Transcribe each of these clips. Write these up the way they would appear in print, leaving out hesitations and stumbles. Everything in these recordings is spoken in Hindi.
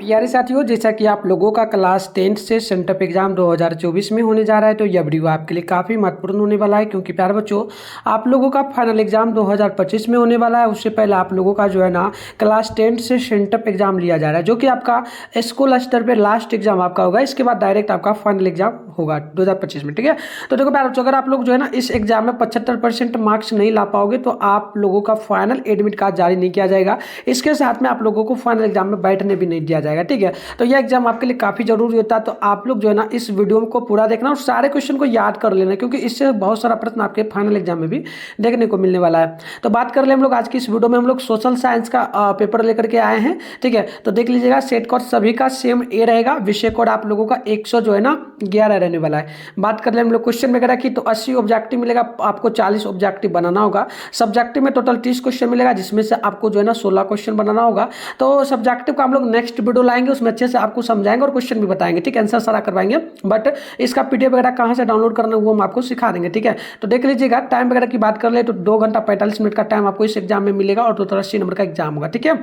प्यारे साथियों, जैसा कि आप लोगों का क्लास 10th से सेंटअप एग्जाम 2024 में होने जा रहा है, तो यह वीडियो आपके लिए काफ़ी महत्वपूर्ण होने वाला है। क्योंकि प्यारे बच्चों, आप लोगों का फाइनल एग्जाम 2025 में होने वाला है। उससे पहले आप लोगों का जो है ना क्लास 10th से सेंटअप एग्जाम लिया जा रहा है, जो कि आपका स्कूल स्तर पर लास्ट एग्जाम आपका होगा। इसके बाद डायरेक्ट आपका फाइनल एग्जाम होगा 2025 में। ठीक है, तो देखो प्यारे बच्चों, अगर आप लोग जो है ना इस एग्जाम में 75% मार्क्स नहीं ला पाओगे तो आप लोगों का फाइनल एडमिट कार्ड जारी नहीं किया जाएगा। इसके साथ में आप लोगों को फाइनल एग्जाम में बैठने भी नहीं दिया जाएगा। ठीक है, तो यह एग्जाम आपके लिए काफ़ी जरूरी होता है। तो आप लोग जो है ना इस वीडियो को पूरा देखना और सारे क्वेश्चन को याद कर लेना, क्योंकि इससे बहुत सारा प्रश्न आपके फाइनल एग्जाम में भी देखने को मिलने वाला है। तो बात कर ले हम लोग आज की इस वीडियो में, हम लोग सोशल साइंस का पेपर लेकर के आए हैं। ठीक है, तो देख लीजिएगा, सेट कोड सभी का सेम ए रहेगा। विषय कोड आप लोगों का 100 जो है ना 11 रहने वाला है। बात कर ले हम लोग क्वेश्चन वगैरह की, तो 80 ऑब्जेक्टिव मिलेगा, आपको 40 ऑब्जेक्टिव बनाना होगा। सब्जेक्टिव में टोटल 30 क्वेश्चन मिलेगा, जिसमें से आपको जो है ना 16 क्वेश्चन बनाना होगा। तो सब्जेक्टिव का हम लोग नेक्स्ट वीडियो लाएंगे, उसमें अच्छे से आपको समझाएंगे और क्वेश्चन भी बताएंगे। ठीक है, आंसर सारा करवाएंगे, बट इसका पीडीएफ वगैरह कहाँ से डाउनलोड करना है वो हम आपको सिखा देंगे। ठीक है, तो देख लीजिएगा, टाइम वगैरह की बात कर ले तो 2 घंटा 45 मिनट का टाइम आपको इस एग्जाम में मिलेगा और 280 नंबर का एग्जाम होगा। ठीक है,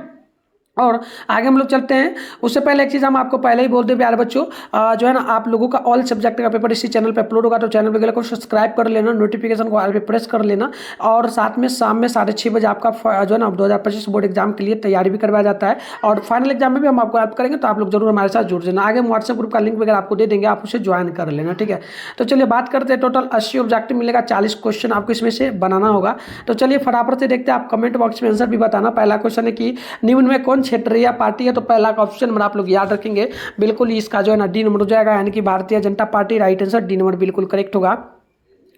और आगे हम लोग चलते हैं। उससे पहले एक चीज़ हम आपको पहले ही बोल दे प्यारे बच्चों, जो है ना आप लोगों का ऑल सब्जेक्ट का पेपर इसी चैनल पे अपलोड होगा। तो चैनल वगैरह को सब्सक्राइब कर लेना, नोटिफिकेशन को ऑल पे प्रेस कर लेना, और साथ में शाम में 6:30 बजे आपका जो है ना 2025 बोर्ड एग्जाम के लिए तैयारी भी करवाया जाता है। और फाइनल एग्जाम में भी हम आपको हेल्प करेंगे, तो आप लोग जरूर हमारे साथ जुड़ जाना। आगे हम व्हाट्सएप ग्रुप का लिंक वगैरह आपको दे देंगे, आप उसे ज्वाइन कर लेना। ठीक है, तो चलिए बात करते हैं। टोटल 80 ऑब्जेक्टिव मिलेगा, 40 क्वेश्चन आपको इसमें से बनाना होगा। तो चलिए फटाफट से देखते हैं, आप कमेंट बॉक्स में आंसर भी बताना। पहला क्वेश्चन है कि निम्न में कौन क्षेत्र या पार्टी है। तो पहला का ऑप्शन नंबर आप लोग याद रखेंगे, बिल्कुल इसका जो है ना डी नंबर हो जाएगा, यानी कि Bharatiya Janata party. Right answer D number बिल्कुल करेक्ट होगा।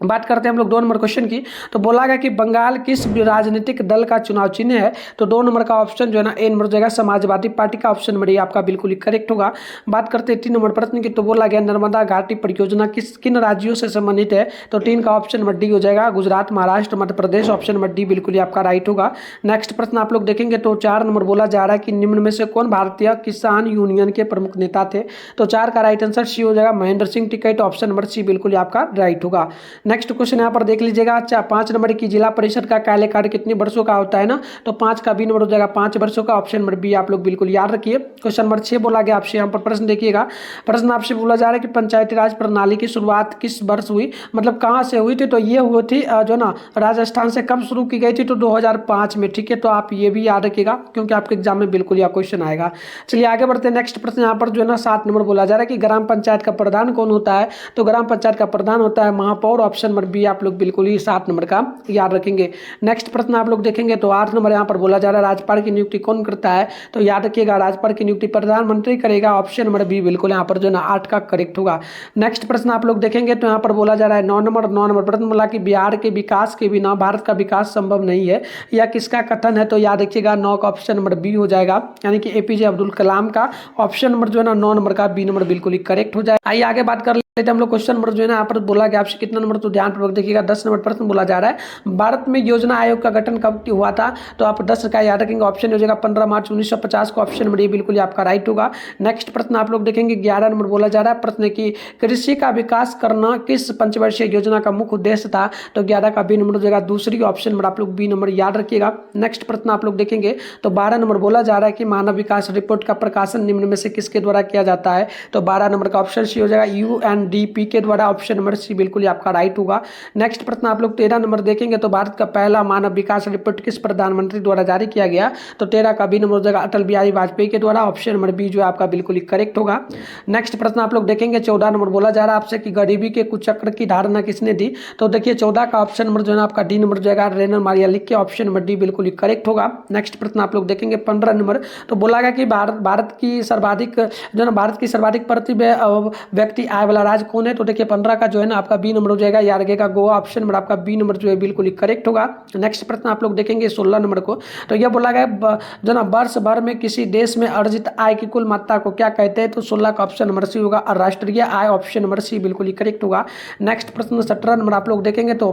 बात करते हैं हम लोग 2 नंबर क्वेश्चन की, तो बोला गया कि बंगाल किस राजनीतिक दल का चुनाव चिन्ह है। तो 2 नंबर का ऑप्शन जो है ना ए नंबर हो जाएगा, समाजवादी पार्टी का। ऑप्शन नंबर ए आपका बिल्कुल ही करेक्ट होगा। बात करते हैं 3 नंबर प्रश्न की, तो बोला गया नर्मदा घाटी परियोजना किन राज्यों से संबंधित है। तो 3 का ऑप्शन नंबर डी हो जाएगा, Gujarat, Maharashtra, Madhya Pradesh. Option number D बिल्कुल ही आपका राइट होगा। नेक्स्ट प्रश्न आप लोग देखेंगे, तो 4 नंबर बोला जा रहा है कि निम्न में से कौन भारतीय किसान यूनियन के प्रमुख नेता थे। तो 4 का राइट आंसर सी हो जाएगा, Mahendra Singh Tikait. Option number C बिल्कुल ही आपका राइट होगा। नेक्स्ट क्वेश्चन यहाँ पर देख लीजिएगा, 5 नंबर की जिला परिषद का कार्यकाल कितने वर्षों का होता है ना। तो 5 का बी नंबर हो जाएगा 5 वर्षों का। ऑप्शन नंबर बी आप लोग बिल्कुल याद रखिए। क्वेश्चन नंबर 6 बोला गया आपसे, यहाँ पर प्रश्न देखिएगा। प्रश्न आपसे बोला जा रहा है कि पंचायती राज प्रणाली की शुरुआत किस वर्ष हुई, मतलब कहाँ से हुई थी। तो ये हुई थी जो ना राजस्थान से कब शुरू की गई थी, तो 2005 में। ठीक है, तो आप ये भी याद रखिएगा, क्योंकि आपके एग्जाम में बिल्कुल यह क्वेश्चन आएगा। चलिए आगे बढ़ते हैं। नेक्स्ट प्रश्न यहाँ पर जो है ना 7 नंबर बोला जा रहा है कि ग्राम पंचायत का प्रधान कौन होता है। तो ग्राम पंचायत का प्रधान होता है महापौर। ऑप्शन नंबर बी आप लोग बिल्कुल ही 7 नंबर का याद रखेंगे। नेक्स्ट प्रश्न आप लोग देखेंगे, तो 8 नंबर यहाँ पर बोला जा रहा है राज्यपाल की नियुक्ति कौन करता है। तो याद रखिएगा, राज्यपाल की नियुक्ति प्रधानमंत्री करेगा। ऑप्शन नंबर बी बिल्कुल यहाँ पर जो ना 8 का करेक्ट होगा। नेक्स्ट प्रश्न आप लोग देखेंगे, तो यहाँ पर बोला जा रहा है 9 नंबर प्रश्न बोला कि बिहार के विकास के बिना भारत का विकास संभव नहीं है, यह किसका कथन है। तो याद रखिएगा 9 का ऑप्शन नंबर बी हो जाएगा, यानी कि एपीजे अब्दुल कलाम का। ऑप्शन नंबर जो है ना 9 नंबर का बी नंबर बिल्कुल ही करेक्ट हो जाएगा। आइए आगे बात कर लेते हैं हम लोग। क्वेश्चन नंबर जो है ना यहाँ पर बोला गया आपसे कितना नंबर, तो ध्यानपूर्वक देखिएगा। 10 नंबर प्रश्न बोला जा रहा है, भारत में योजना आयोग का गठन कब हुआ था। तो आप 10 का याद रखेंगे। ऑप्शन हो जाएगा 15 मार्च 1950 को। ऑप्शन नंबर ये बिल्कुल आपका राइट होगा। नेक्स्ट प्रश्न आप लोग देखेंगे, 11 नंबर बोला जा रहा है प्रश्न की कृषि का विकास करना किस पंचवर्षीय योजना का मुख्य उद्देश्य था। तो 11 का बी नंबर हो जाएगा दूसरी। ऑप्शन नंबर आप लोग बी नंबर याद रखिएगा। नेक्स्ट प्रश्न आप लोग देखेंगे, तो 12 नंबर बोला जा रहा है कि मानव विकास रिपोर्ट का प्रकाशन निम्न में से किसके द्वारा किया जाता है। तो 12 नंबर का ऑप्शन सी हो जाएगा, यूएनडीपी के द्वारा। ऑप्शन नंबर सी बिल्कुल आपका राइट होगा। नेक्स्ट प्रश्न आप लोग 13 नंबर देखेंगे, तो भारत का पहला मानव विकास रिपोर्ट किस प्रधानमंत्री द्वारा जारी किया गया। तो 13 का बी नंबर हो जाएगा अटल बिहारी वाजपेयी के द्वारा। ऑप्शन नंबर बी जो है आपका बिल्कुल ही करेक्ट होगा। नेक्स्ट प्रश्न आप लोग देखेंगे, 14 नंबर बोला जा रहा है आपसे कि गरीबी के कुचक्र की धारणा किसने दी। तो देखिए 14 का ऑप्शन नंबर जो है आपका डी नंबर हो जाएगा, रेनल मारिया लिख के। ऑप्शन नंबर डी बिल्कुल ही करेक्ट होगा। नेक्स्ट प्रश्न आप लोग देखेंगे 15 नंबर, तो बोला गया कि भारत की सर्वाधिक जो है भारत की सर्वाधिक प्रति व्यक्ति आय वाला राज्य कौन है। तो देखिए 15 का जो है ना आपका बी नंबर हो जाएगा, याद रखिएगा गोवा। ऑप्शन नंबर आपका बी नंबर जो है बिल्कुल ही करेक्ट होगा। नेक्स्ट प्रश्न आप लोग देखेंगे 16 नंबर को, तो यह बोला गया जो ना वर्ष भर में किसी देश में अर्जित आय की कुल मात्रा को क्या कहते हैं। तो 16 का ऑप्शन नंबर सी होगा, राष्ट्रीय आय। ऑप्शन नंबर सी बिल्कुल ही करेक्ट होगा। नेक्स्ट प्रश्न 17 नंबर आप लोग देखेंगे, तो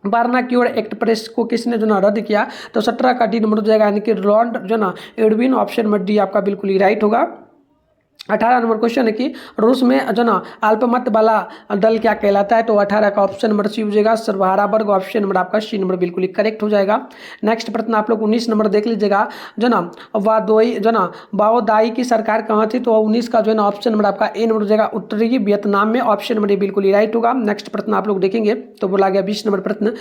वारनाक्योर एक्ट प्रेस को किसने जो ना रद्द किया। तो 17 का डी नंबर हो जाएगा, यानी कि लॉर्ड जो ना एडविन। ऑप्शन नंबर डी आपका बिल्कुल ही राइट होगा। 18 नंबर क्वेश्चन है कि रूस में जो ना अल्पमत वाला दल क्या कहलाता है, तो 18 का ऑप्शन नंबर सी हो जाएगा सर्वहारा वर्ग, ऑप्शन नंबर आपका सी नंबर बिल्कुल ही करेक्ट हो जाएगा। नेक्स्ट प्रश्न आप लोग 19 नंबर देख लीजिएगा, जो ना वादोई जो ना बाओदाई की सरकार कहाँ थी, तो 19 का जो है ना ऑप्शन नंबर आपका ए नंबर हो जाएगा उत्तरी वियतनाम में, ऑप्शन नंबर ए बिल्कुल ही राइट होगा। नेक्स्ट प्रश्न आप लोग देखेंगे तो बोला गया 20 नंबर प्रश्न,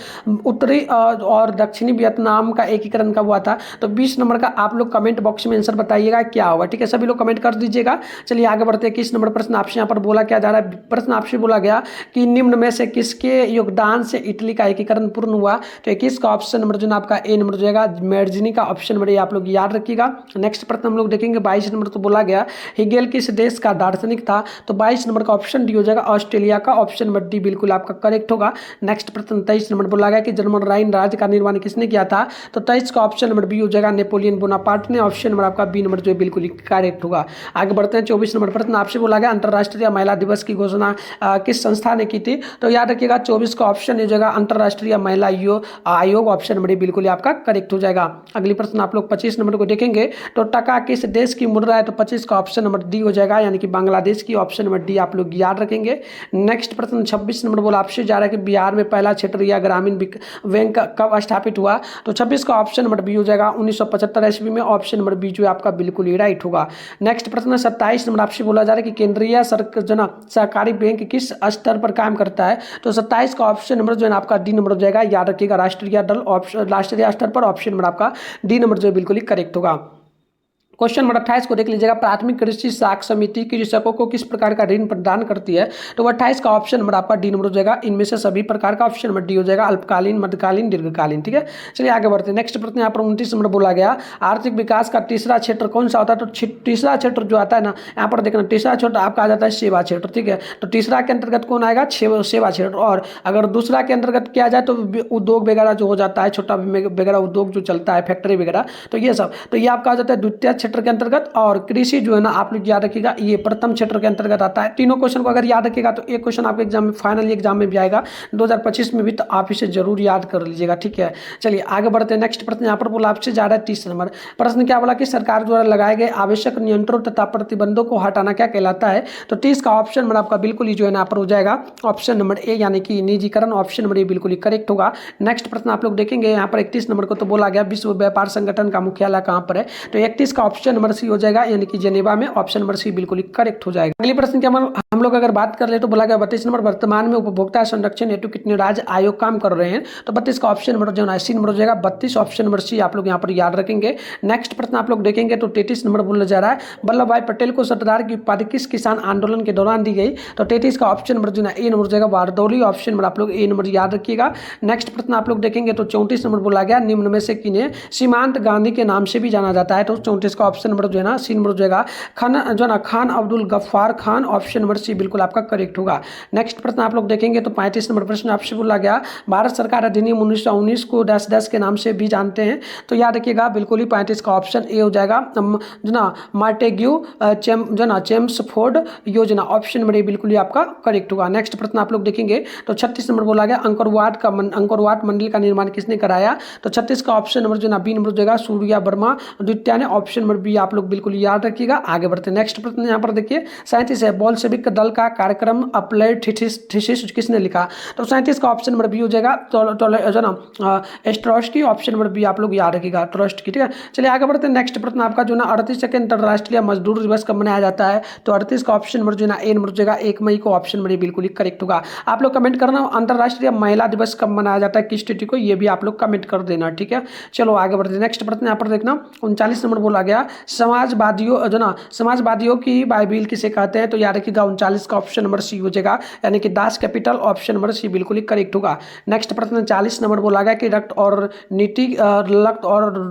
उत्तरी और दक्षिणी वियतनाम का एकीकरण कब हुआ था, तो 20 नंबर का आप लोग कमेंट बॉक्स में आंसर बताइएगा क्या होगा, ठीक है, सभी लोग कमेंट कर दीजिएगा। चलिए आगे बढ़ते हैं। 21 नंबर प्रश्न आपसे यहाँ पर बोला क्या जा रहा है, प्रश्न आपसे बोला गया कि निम्न में से किसके योगदान से इटली का एकीकरण पूर्ण हुआ, तो 21 का ऑप्शन नंबर जो ना आपका ए नंबर हो जाएगा मेर्जनी का, ऑप्शन नंबर आप लोग याद रखिएगा। नेक्स्ट प्रश्न हम लोग देखेंगे 22 नंबर, तो बोला गया हिगेल किस देश का दार्शनिक था, तो 22 नंबर का ऑप्शन डी हो जाएगा ऑस्ट्रेलिया का, ऑप्शन नंबर डी बिल्कुल आपका करेक्ट होगा। नेक्स्ट प्रश्न 23 नंबर बोला गया कि जर्मन राइन राज्य का निर्माण किसने किया था, तो 23 का ऑप्शन नंबर बी हो जाएगा नेपोलियन बोनापार्ट ने, ऑप्शन नंबर आपका बी नंबर जो है बिल्कुल करेक्ट होगा। आगे बढ़ते हैं। 24 नंबर प्रश्न आपसे बोला गया अंतर्राष्ट्रीय महिला दिवस की घोषणा किस संस्था ने की थी, तो याद रखिएगा 24 का ऑप्शन हो जाएगा अंतर्राष्ट्रीय महिला आयोग, ऑप्शन नंबर बिल्कुल आपका करेक्ट हो जाएगा। अगली प्रश्न आप लोग 25 नंबर को देखेंगे, तो टका किस देश की मुद्रा है, तो 25 का ऑप्शन नंबर डी हो जाएगा यानी कि बांग्लादेश की, ऑप्शन नंबर डी आप लोग याद रखेंगे। नेक्स्ट प्रश्न 26 नंबर बोला आपसे जा रहा है कि बिहार में पहला क्षेत्रीय ग्रामीण बैंक कब स्थापित हुआ, तो 26 का ऑप्शन नंबर बी हो जाएगा 1975 ईस्वी में, ऑप्शन नंबर बी जो आपका बिल्कुल ही राइट होगा। नेक्स्ट प्रश्न 27 नंबर आपसे बोला जा रहा है कि केंद्रीय सहकारी बैंक किस स्तर पर काम करता है, तो 27 का ऑप्शन नंबर जो है आपका डी नंबर हो जाएगा, याद रखिएगा राष्ट्रीय दल, ऑप्शन राष्ट्रीय स्तर पर, ऑप्शन नंबर आपका डी नंबर जो है बिल्कुल ही करेक्ट होगा। क्वेश्चन नंबर 28 को देख लीजिएगा, प्राथमिक कृषि साख समिति कृषकों को किस प्रकार का ऋण प्रदान करती है, तो 28 का ऑप्शन नंबर आपका डी नंबर हो जाएगा इनमें से सभी प्रकार का, ऑप्शन नंबर डी हो जाएगा अल्पकालीन मध्यकालीन दीर्घकालीन, ठीक है। चलिए आगे बढ़ते हैं। नेक्स्ट प्रश्न यहाँ पर 29 नंबर बोला गया आर्थिक विकास का तीसरा क्षेत्र कौन सा होता है, तो तीसरा क्षेत्र जो आता है ना यहाँ पर देखना, तीसरा क्षेत्र आपका आ जाता है सेवा क्षेत्र, ठीक है, तो तीसरा के अंतर्गत कौन आएगा सेवा क्षेत्र, और अगर दूसरा के अंतर्गत किया जाए तो उद्योग वगैरह जो हो जाता है छोटा वगैरह उद्योग जो चलता है फैक्ट्री वगैरह, तो ये सब, तो ये आपका आ जाता है द्वितीय क्षेत्र के अंतर्गत, और कृषि जो है ना आप लोग याद रखिएगा ये प्रथम क्षेत्र के अंतर्गत आता है। तीनों क्वेश्चन को अगर याद रखिएगा तो एक क्वेश्चन आपके एग्जाम में फाइनल एग्जाम में भी आएगा 2025 में भी, तो आप इसे जरूर याद कर लीजिएगा, ठीक है। चलिए आगे बढ़ते हैं। नेक्स्ट प्रश्न यहाँ पर बोला आपसे जा रहा है 30 नंबर प्रश्न, क्या बोला कि सरकार द्वारा लगाए गए आवश्यक नियंत्रण तथा प्रतिबंधों को हटाना क्या कहलाता है, तो 30 का ऑप्शन नंबर आपका बिल्कुल ही जो है ना यहाँ पर हो जाएगा ऑप्शन नंबर ए यानी कि निजीकरण, ऑप्शन नंबर ए बिल्कुल ही करेक्ट होगा। नेक्स्ट प्रश्न आप लोग देखेंगे यहाँ पर 31 नंबर को, तो बोला गया विश्व व्यापार संगठन का मुख्यालय कहाँ पर है, तो 31 का ऑप्शन नंबर सी हो जाएगा यानी कि जेनेवा में, ऑप्शन नंबर सी बिल्कुल ही करेक्ट हो जाएगा। अगली प्रश्न क्या हम लोग अगर बात कर ले तो बोला गया 32 नंबर वर्तमान में उपभोक्ता संरक्षण हेतु कितने राज्य आयोग काम कर रहे हैं, तो 32 का ऑप्शन नंबर जो है सी नंबर हो जाएगा 32, ऑप्शन नंबर सी आप लोग यहाँ पर याद रखेंगे। नेक्स्ट प्रश्न आप लोग देखेंगे तो 33 नंबर बोला जा रहा है वल्लभ भाई पटेल को सरदार की उपाधि किस किसान आंदोलन के दौरान दी गई, तो 33 का ऑप्शन नंबर जो है ए नंबर हो जाएगा बारदौली, ऑप्शन नंबर आप लोग ए नंबर याद रखिएगा। नेक्स्ट प्रश्न आप लोग देखेंगे तो 34 नंबर बोला गया निम्न में से किन्हें सीमांत गांधी के नाम से भी जाना जाता है, तो 34 का ऑप्शन नंबर जो है ना सी नंबर हो जाएगा Khan Abdul Ghaffar Khan, option number C बिल्कुल आपका करेक्ट होगा। नेक्स्ट प्रश्न आप लोग देखेंगे तो 35 नंबर प्रश्न आपसे बोला गया भारत सरकार अधिनियम 1919 को 10-10 के नाम से भी जानते हैं, तो याद रखिएगा बिल्कुल ही 35 का ऑप्शन ए हो जाएगा जो ना मार्टेग्यू चेम्सफोर्ड योजना, ऑप्शन नंबर ए बिल्कुल ही आपका करेक्ट होगा। नेक्स्ट प्रश्न आप लोग देखेंगे तो 36 नंबर बोला गया अंकोरवाट मंडल का निर्माण किसने कराया, तो 36 का ऑप्शन नंबर जो ना बी नंबर हो जाएगा सूर्या वर्मा द्वितीय ने, ऑप्शन नंबर बी आप लोग बिल्कुल याद रखिएगा। आगे बढ़ते हैं। नेक्स्ट प्रश्न यहाँ पर देखिए 37 है बोल्शेविक दल का कार्यक्रम अप्लाइड थीसिस किसने लिखा, तो 37 का ऑप्शन नंबर बी हो जाएगा जो ना ट्रॉट्स्की, ऑप्शन नंबर बी आप लोग याद रखिएगा ट्रॉट्स्की, ठीक है। चलिए आगे बढ़ते हैं। नेक्स्ट प्रश्न आपका जो ना 38 अंतर्राष्ट्रीय मजदूर दिवस कब मनाया जाता है, तो 38 का ऑप्शन नंबर जो ना ए नंबर हो जाएगा 1 मई को, ऑप्शन नंबर बिल्कुल ही करेक्ट होगा। आप लोग कमेंट करना अंतर्राष्ट्रीय महिला दिवस कब मनाया जाता है किस तिथि को, ये भी आप लोग कमेंट कर देना, ठीक है। चलो आगे बढ़ते हैं। नेक्स्ट प्रश्न यहाँ पर देखना 39 नंबर बोला गया समाजवादियों की बाइबिल किसे कहते हैं, तो याद रखिएगा 39 का ऑप्शन नंबर सी हो जाएगा यानी कि Das Kapital, option number C बिल्कुल ही करेक्ट होगा। नेक्स्ट प्रश्न 40 नंबर बोला गया कि रक्त और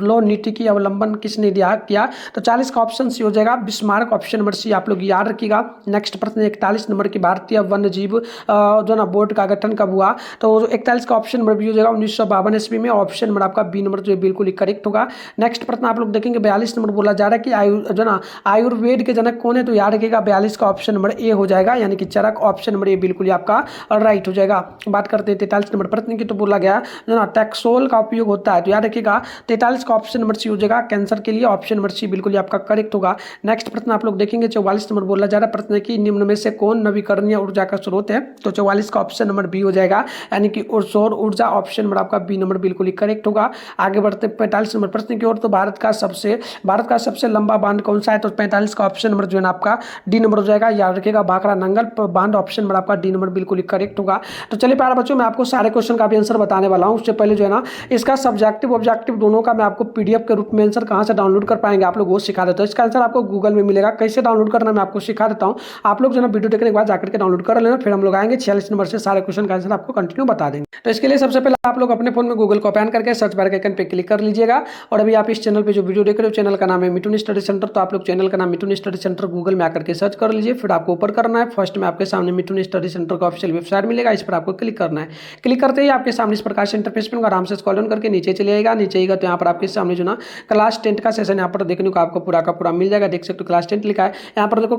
लो नीति की अवलंबन किसने किया, तो 40 का ऑप्शन सी हो जाएगा बिस्मार्क, ऑप्शन नंबर सी आप लोग याद रखिएगा। नेक्स्ट प्रश्न 41 नंबर की भारतीय वन्य जीव जो ना बोर्ड का गठन कब हुआ, तो 41 का ऑप्शन नंबर बी हो जाएगा 1952 ईस्वी में, ऑप्शन नंबर आपका बी नंबर जो बिल्कुल ही करेक्ट होगा। नेक्स्ट प्रश्न आप लोग देखेंगे 42 नंबर बोला जा रहा है कि जो ना आयुर्वेद के जनक कौन है, तो याद रखिएगा 42 का ऑप्शन नंबर ए हो जाएगा, यानी कि चरक ऑप्शन नंबर ए बिल्कुल ही आपका राइट हो जाएगा। बात करते हैं 43 नंबर प्रश्न की, तो बोला गया जो ना टैक्सोल का उपयोग होता है, तो याद रखिएगा 43 का ऑप्शन नंबर सी हो जाएगा, कैंसर के लिए ऑप्शन नंबर सी बिल्कुल ही आपका करेक्ट होगा। नेक्स्ट प्रश्न आप लोग देखेंगे 44 नंबर बोला जा रहा है प्रश्न की निम्न में से कौन नवीकरणीय ऊर्जा का स्रोत है, तो 44 का ऑप्शन नंबर बी हो जाएगा, यानी कि सौर ऊर्जा ऑप्शन नंबर आपका बी नंबर बिल्कुल ही करेक्ट होगा। आगे बढ़ते 45 नंबर प्रश्न की ओर, तो भारत का सबसे लंबा बांध कौन सा है, तो 45 का ऑप्शन नंबर जो है ना आपका डी नंबर हो जाएगा, याद रखिएगा भाखड़ा नंगल बांध ऑप्शन नंबर आपका डी नंबर बिल्कुल ही करेक्ट होगा। तो चलिए प्यारे बच्चों, मैं आपको सारे क्वेश्चन का भी आंसर बताने वाला हूं। उससे पहले जो है ना इसका सब्जेक्टिव ऑब्जेक्टिव दोनों का मैं आपको पीडीएफ के रूप में आंसर कहां से डाउनलोड कर पाएंगे आप लोग वो सिखा देता हूं। इसका आंसर आपको गूगल में मिलेगा, कैसे डाउनलोड करना मैं आपको सिखा देता हूं। आप लोग जो है ना वीडियो देखने के बाद जाकर के डाउनलोड कर लेना, फिर हम लोग आएंगे 46 नंबर से सारे क्वेश्चन का आंसर आपको कंटिन्यू बता देंगे। तो इसके लिए सबसे पहले आप लोग अपने फोन में गूगल को ओपन करके सर्च बार के आइकन पे क्लिक कर लीजिएगा। और अभी आप इस चैनल पे जो वीडियो देख रहे हो, चैनल का नाम है मिथुन स्टडी सेंटर, तो आप लोग चैनल का नाम मिथुन स्टडी सेंटर गूगल में आकर के सर्च कर लीजिए। फिर आपको ऊपर करना है, फर्स्ट में आपके सामने मिथुन स्टडी सेंटर का ऑफिशियल वेबसाइट मिलेगा, इस पर आपको क्लिक करना है। क्लिक करते ही आपके सामने इस प्रकार से इंटरफेस में आराम से स्क्रॉल डाउन करके नीचे चले आएगा। नीचे आएगा तो यहाँ पर आपके सामने जो ना क्लास 10 का सेशन यहाँ पर देखने को आपको पूरा का पूरा मिल जाएगा। देख सकते हो क्लास 10 लिखा है यहाँ पर, देखो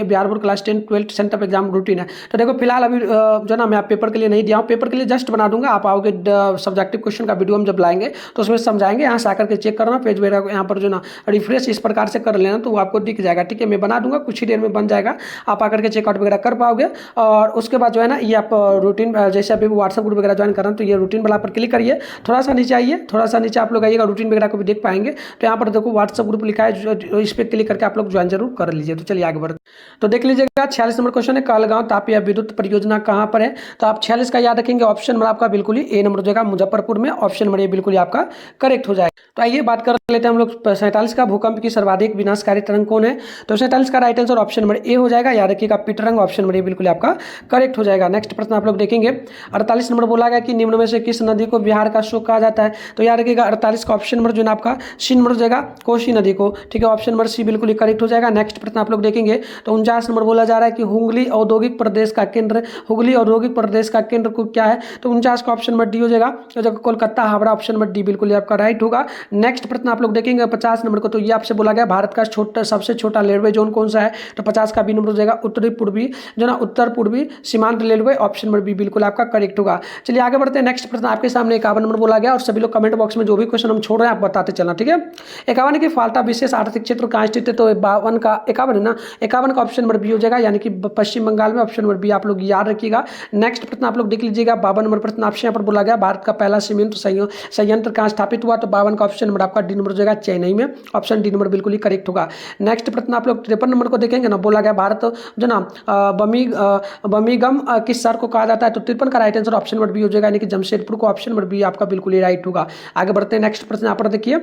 Bihar board class 10 12 centre exam routine है। तो देखो फिलहाल अभी जो ना मैं पेपर के लिए नहीं दिया हूँ, पेपर के लिए जस्ट बना दूंगा। आप आओगे सब्जेक्टिव क्वेश्चन का वीडियो हम जब लाएंगे तो उसमें समझाएंगे, यहाँ से आकर के चेक करना पेज वगैरह यहाँ पर जो ना रिफ्रेश इस प्रकार से कर लेना, तो वो आपको दिख जाएगा। ठीक है, मैं बना दूंगा, कुछ ही देर में बन जाएगा, आप आकर के चेकआउट वगैरह कर पाओगे। और उसके बाद जो है ना ये आप रूटीन जैसे अभी व्हाट्सएप ग्रुप वगैरह ज्वाइन कर रहे हैं, तो ये रूटीन वाला पर क्लिक करिए। थोड़ा सा नीचे आइए, थोड़ा सा नीचे आप लोग आइएगा, रूटीन वगैरह को भी देख पाएंगे। तो यहाँ पर देखो व्हाट्सएप ग्रुप लिखा है, इस पर क्लिक करके आप लोग ज्वाइन जरूर कर लीजिए। तो चलिए आगे बढ़ते, तो देख लीजिएगा 46 नंबर क्वेश्चन है, कहलगांव तापीय विद्युत परियोजना कहाँ पर है, तो आप 46 का याद रखेंगे, ऑप्शन नंबर आपका बिल्कुल ही ए नंबर हो जाएगा, मुजफ्फरपुर में, ऑप्शन नंबर ए बिल्कुल ही आपका करेक्ट हो जाएगा। तो आइए बात कर लेते हैं हम लोग 47 का, भूकंप की सर्वाधिक विनाशकारी तरंग कौन है, तो 47 का right answer option number A हो जाएगा, याद रखिएगा पीटरंग ऑप्शन नंबर ए बिल्कुल आपका करेक्ट हो जाएगा। नेक्स्ट प्रश्न आप लोग देखेंगे 48 नंबर बोला गया कि निम्न में से किस नदी को बिहार का शोक कहा जाता है, तो याद रखिएगा 48 का ऑप्शन नंबर जो है आपका सी नंबर हो जाएगा, कोसी नदी को। ठीक है, ऑप्शन नंबर सी बिल्कुल ही करेक्ट हो जाएगा। नेक्स्ट प्रश्न आप लोग देखेंगे तो 49 नंबर बोला जा रहा है कि हुगली औद्योगिक प्रदेश का केंद्र, हुगली औद्योगिक प्रदेश का केंद्र को क्या है, तो 49 का ऑप्शन नंबर डी हो जाएगा, Kolkata Howrah, option number D बिल्कुल आपका राइट होगा। नेक्स्ट प्रश्न आप लोग देखेंगे 50 नंबर को, तो ये आपसे बोला गया भारत का सबसे छोटा रेलवे जोन कौन सा है, तो 50 का बी नंबर हो जाएगा, उत्तरी पूर्वी जो ना उत्तर पूर्वी सीमांत रेलवे, ऑप्शन नंबर बी बिल्कुल आपका करेक्ट होगा। चलिए आगे बढ़ते हैं। नेक्स्ट प्रश्न आपके सामने 51 नंबर बोला गया, और सभी लोग कमेंट बॉक्स में जो भी क्वेश्चन हम छोड़ रहे हैं आप बताते चलना। ठीक है, 51 की फाल्टा विशेष आर्थिक क्षेत्र कहाँ स्थित है, तो 51 है ना, 51 का ऑप्शन नंबर बी हो जाएगा, यानी कि पश्चिम बंगाल में, ऑप्शन नंबर बी आप लोग याद रखिएगा। नेक्स्ट प्रश्न आप लोग देख लीजिएगा 52 नंबर प्रश्न आपसे यहाँ पर बोला गया भारत का पहला सीमेंट संयंत्र कहाँ स्थापित हुआ, तो 52 का ऑप्शन नंबर आपका डी नंबर हो जाएगा, चेन्नई में, ऑप्शन डी नंबर बिल्कुल ही करेक्ट होगा। नेक्स्ट प्रश्न आप लोग 53 नंबर को देखेंगे ना, बोला गया भारत जो ना बर्मिंघम किस शहर को कहा जाता है, तो 53 का right answer option number B हो जाएगा, यानी कि जमशेदपुर को, ऑप्शन नंबर बी आपका बिल्कुल ही राइट होगा। आगे बढ़ते हैं। नेक्स्ट प्रश्न यहाँ पर देखिए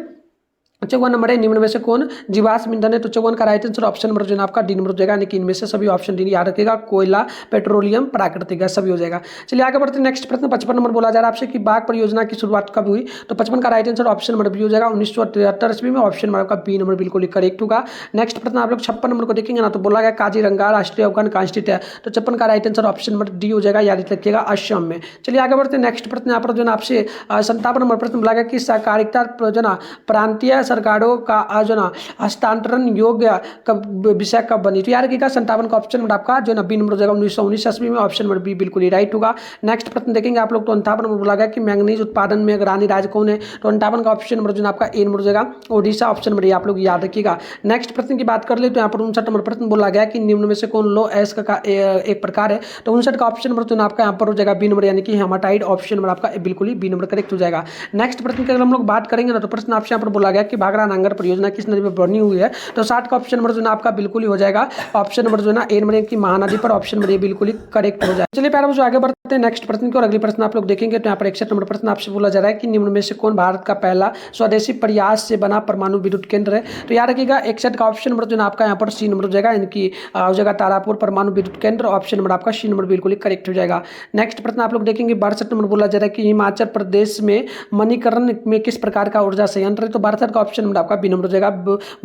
54 नंबर है, निम्न में से कौन जीवाश्म ईंधन है, तो 54 का राइट आंसर ऑप्शन नंबर जो है आपका डी नंबर हो जाएगा, यानी कि इनमें से सभी ऑप्शन डी याद रखिएगा, कोयला, पेट्रोलियम, प्राकृतिक गैस सभी हो जाएगा। चलिए आगे बढ़ते हैं। नेक्स्ट प्रश्न 55 नंबर बोला जा रहा है आपसे कि बाघ परियोजना की शुरुआत कब हुई, तो 55 का right answer option number B हो जाएगा, 1973 ईस्वी में, ऑप्शन नंबर आपका बी नंबर बिल्कुल ही करेक्ट होगा। नेक्स्ट प्रश्न आप लोग 56 नंबर को देखेंगे ना, तो बोला गया काजीरंगा राष्ट्रीय उद्यान कहाँ स्थित है, तो 56 का right answer option number D हो जाएगा, याद रखिएगा असम में। चलिए आगे बढ़ते हैं। नेक्स्ट प्रश्न यहाँ पर जो है आपसे 57 नंबर प्रश्न बोला गया कि सहकारिता जो ना प्रांतीय सरकारों का जो ना हस्तांतरण योग्य विषय कब बनी, तो याद रखिएगा 57 का ऑप्शन नंबर आपका जो ना बी नंबर हो जाएगा, 1919 ईस्वी में, ऑप्शन नंबर बी बिल्कुल ही राइट होगा। नेक्स्ट प्रश्न देखेंगे आप लोग, तो 58 नंबर बोला गया कि मैंगनीज उत्पादन में अग्रणी राज्य कौन है, तो 58 का ऑप्शन नंबर जो ना आपका ए नंबर हो जाएगा, ओडिशा, ऑप्शन नंबर आप लोग याद रखिएगा। नेक्स्ट प्रश्न की बात कर ले तो यहाँ पर 59 नंबर प्रश्न बोला गया कि निम्न में से कौन लो एस का एक प्रकार है, तो 59 का ऑप्शन नंबर जो आपका यहाँ पर हो जाएगा बी नंबर, यानी कि हेमाटाइड, ऑप्शन नंबर आपका बिल्कुल ही बी नंबर करेक्ट हो जाएगा। नेक्स्ट प्रश्न की अगर हम लोग बात करेंगे ना, तो प्रश्न आपसे यहाँ पर बोला गया कि भाखड़ा नांगर परियोजना किस नदी में बनी हुई है, तो 60 का ऑप्शन नंबर जो ना आपका बिल्कुल ही हो जाएगा, ऑप्शन नंबर जो ना ए नंबर की महानदी पर, ऑप्शन नंबर बिल्कुल ही करेक्ट हो जाएगा। चलिए प्यारे बच्चों आगे बढ़ते हैं नेक्स्ट प्रश्न की, और अगली प्रश्न आप लोग देखेंगे तो यहाँ पर 61 नंबर प्रश्न आपसे बोला जा रहा है कि निम्न में से कौन भारत का पहला स्वदेशी प्रयास से बना परमाणु विद्युत केंद्र है, तो याद रखिएगा 61 का ऑप्शन नंबर जो ना आपका यहाँ पर सी नंबर हो जाएगा, इनकी हो जाएगा तारापुर परमाणु विद्युत केंद्र, ऑप्शन नंबर आपका सी नंबर बिल्कुल ही करेक्ट हो जाएगा। नेक्स्ट प्रश्न आप लोग देखेंगे 62 नंबर बोला जा रहा है कि हिमाचल प्रदेश में मणिकरण में किस प्रकार का ऊर्जा संयंत्र है, तो 62 का ऑप्शन नंबर आपका बी नंबर हो जाएगा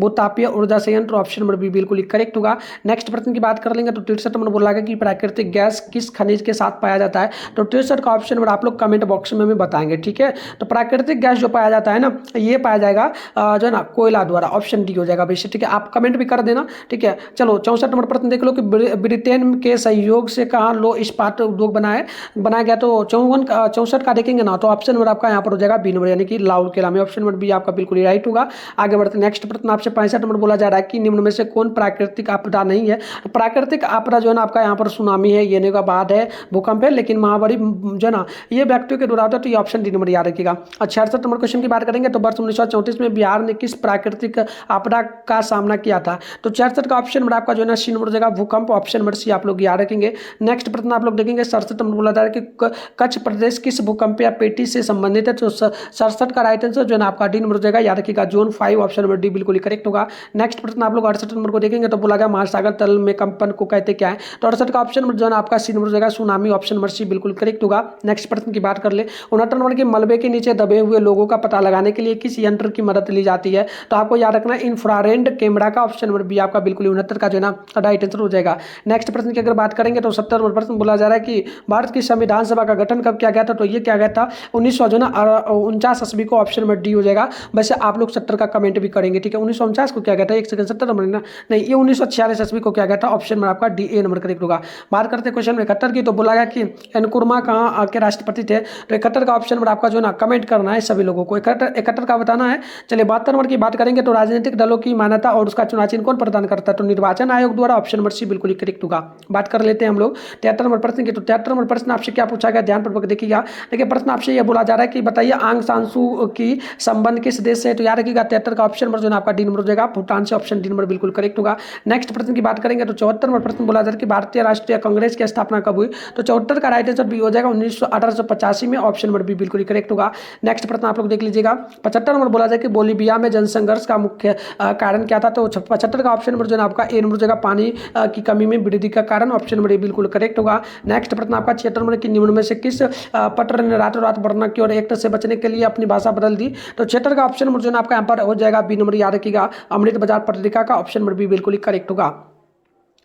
भूतापीय ऊर्जा संयंत्र, ऑप्शन नंबर बी बिल्कुल करेक्ट होगा। नेक्स्ट प्रश्न की बात कर लेंगे तो 63 नंबर बोला गया कि प्राकृतिक गैस किस खनिज के साथ पाया जाता है, तो 63 का ऑप्शन नंबर आप लोग कमेंट बॉक्स में हमें बताएंगे, ठीक है। तो प्राकृतिक गैस जो पाया जाता है ना, ये पाया जाएगा जो है ना कोयला द्वारा, ऑप्शन डी हो जाएगा वैसे, ठीक है। आप कमेंट भी कर देना, ठीक है। चलो 64 नंबर प्रश्न देख लो कि ब्रिटेन के सहयोग से कहाँ लो इस्पात उद्योग बनाया गया, तो 64 का देखेंगे ना तो ऑप्शन नंबर आपका यहाँ पर हो जाएगा बी नंबर, यानी कि राउरकेला में, ऑप्शन नंबर बी आपका बिल्कुल राइट होगा। आगे बढ़ते नेक्स्ट प्रश्न आपसे 65 नंबर बोला जा रहा है कि निम्न में से कौन प्राकृतिक आपदा नहीं है, तो प्राकृतिक आपदा जो है ना आपका यहाँ पर सुनामी है, ये का बाद है, भूकंप है, लेकिन महामारी जो है ना ये व्यक्तियों के द्वारा होता है, तो ये ऑप्शन डी नंबर याद रखिएगा। 66 नंबर क्वेश्चन की बात करेंगे तो वर्ष 1934 में बिहार ने किस प्राकृतिक आपदा का सामना किया था, तो 66 का ऑप्शन नंबर आपका जो है ना सी नंबर हो जाएगा भूकंप, ऑप्शन नंबर सी आप लोग याद रखेंगे। नेक्स्ट प्रश्न आप लोग देखेंगे 67 नंबर बोला जा रहा है कि कच्छ प्रदेश किस भूकंप या पेटी से संबंधित है, तो 67 का राइट आंसर जो है ना आपका डी नंबर हो जाएगा, याद रखिएगा जोन 5, ऑप्शन नंबर डी बिल्कुल करेक्ट होगा। नेक्स्ट प्रश्न आप लोग 68 नंबर को देखेंगे तो बोला गया महासागर तल में कंपन को कहते क्या है, तो 68 का ऑप्शन नंबर जो है ना आपका सी नंबर हो जाएगा सुनामी, ऑप्शन नंबर सी बिल्कुल करेक्ट होगा। नेक्स्ट प्रश्न की बात कर ले 69 नंबर के मलबे के नीचे दबे हुए लोगों का पता लगाने के लिए किस यंत्र की मदद ली जाती है, तो आपको याद रखना है इंफ्रारेड कैमरा का, ऑप्शन नंबर बी आपका बिल्कुल 69 का जो है ना राइट आंसर हो जाएगा। नेक्स्ट प्रश्न की अगर बात करेंगे तो 70 नंबर प्रश्न बोला जा रहा है कि भारत की संविधान सभा का गठन कब किया गया था, तो ये क्या गया था 1949 ईस्वी को, ऑप्शन नंबर डी हो जाएगा। वैसे आप लोग 70 का कमेंट भी करेंगे, ठीक है। 1949 को क्या गया था, एक सेकंड 70 नंबर ना नहीं, ये 1946 ईस्वी को क्या गया था, ऑप्शन नंबर आपका डी ए नंबर करेक्ट होगा। बात करते हैं क्वेश्चन 71 की, तो बोला गया कि एनकुरमा कहाँ के राष्ट्रपति थे, तो 71 का ऑप्शन नंबर आपका जो है ना कमेंट करना है सभी लोगों को, 71 का बताना है। चलिए 72 नंबर की बात करेंगे तो राजनीतिक दलों की मान्यता और उसका चुनाव चिन्ह कौन प्रदान करता है, तो निर्वाचन आयोग द्वारा, ऑप्शन नंबर सी बिल्कुल करेक्ट होगा। बात कर लेते हैं हम लोग 73 नंबर प्रश्न की, तो 73 नंबर प्रश्न आपसे क्या पूछा गया, ध्यानपूर्वक देखिएगा। देखिए प्रश्न आपसे यह बोला जा रहा है कि बताइए आंग सान सू की संबंध किस देश से, तो याद रखिएगा 73 का ऑप्शन नंबर जो है आपका डी नंबर हो जाएगा भूटान से, ऑप्शन डी नंबर बिल्कुल करेक्ट होगा। नेक्स्ट प्रश्न की बात करेंगे तो 74 नंबर प्रश्न बोला जा रहा है कि भारतीय राष्ट्रीय कांग्रेस की स्थापना कब हुई, तो 74 का राइट आंसर बी हो जाएगा 1885 में, ऑप्शन नंबर बी बिल्कुल करेक्ट होगा। नेक्स्ट प्रश्न आप लोग देख लीजिएगा 75 नंबर बोला जाए कि बोलीविया में जनसंघर्ष का मुख्य कारण क्या था, तो 75 का ऑप्शन नंबर जो है आपका ए नंबर हो जाएगा पानी की कमी में वृद्धि का कारण, ऑप्शन नंबर ए बिल्कुल करेक्ट होगा। नेक्स्ट प्रश्न आपका 76 नंबर की निम्न में से किस पटर ने रातों रात वरना की और एक्ट से बचने के लिए अपनी भाषा बदल दी, तो 76 का ऑप्शन नंबर जो है आपका यहाँ पर हो जाएगा बी नंबर, याद रखिएगा अमृत बाजार पत्रिका का, ऑप्शन नंबर बी बिल्कुल करेक्ट होगा।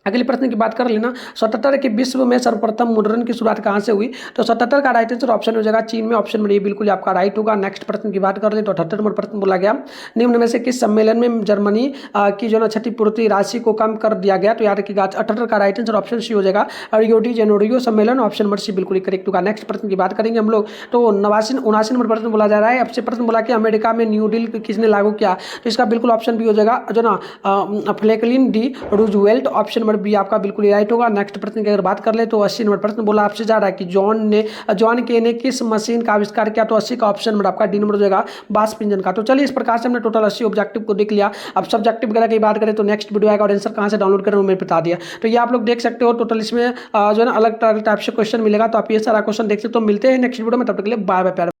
अगले प्रश्न की बात कर लेना 77 के विश्व में सर्वप्रथम मुद्रण की शुरुआत कहाँ से हुई, तो 77 का राइट आंसर ऑप्शन हो जाएगा चीन में, ऑप्शन नंबर ए बिल्कुल आपका राइट होगा। नेक्स्ट प्रश्न की बात कर ले तो 78 नंबर प्रश्न बोला गया निम्न में से किस सम्मेलन में जर्मनी की जो है क्षतिपूर्ति राशि को कम कर दिया गया, तो याद रखिएगा 78 का राइट आंसर ऑप्शन सी हो जाएगा रियो डी जेनेरियो सम्मेलन, ऑप्शन नंबर सी बिल्कुल करेक्ट होगा। नेक्स्ट प्रश्न की बात करेंगे हम लोग तो 79 नंबर प्रश्न बोला जा रहा है, आपसे प्रश्न बोला कि अमेरिका में न्यू डील किसने लागू किया, तो इसका बिल्कुल ऑप्शन बी हो जाएगा जो ना Franklin D Roosevelt, option number B आपका बिल्कुल राइट होगा। नेक्स्ट प्रश्न की अगर बात कर ले तो 80 नंबर प्रश्न बोला आपसे जा रहा है कि जॉन के ने किस मशीन का आविष्कार किया, तो 80 का ऑप्शन नंबर आपका डी नंबर हो जाएगा वाष्प इंजन का। तो चलिए इस प्रकार से हमने टोटल 80 ऑब्जेक्टिव को देख लिया। अब सब्जेक्टिव वगैरह की बात करें तो नेक्स्ट वीडियो आएगा और आंसर कहाँ से डाउनलोड करें वो मैंने बता दिया। तो ये आप लोग देख सकते हो टोटल इसमें जो है ना अलग अलग टाइप से क्वेश्चन मिलेगा, तो आप ये सारा क्वेश्चन देख सकते हो। मिलते हैं नेक्स्ट वीडियो में, तब तक के लिए बाय बाय।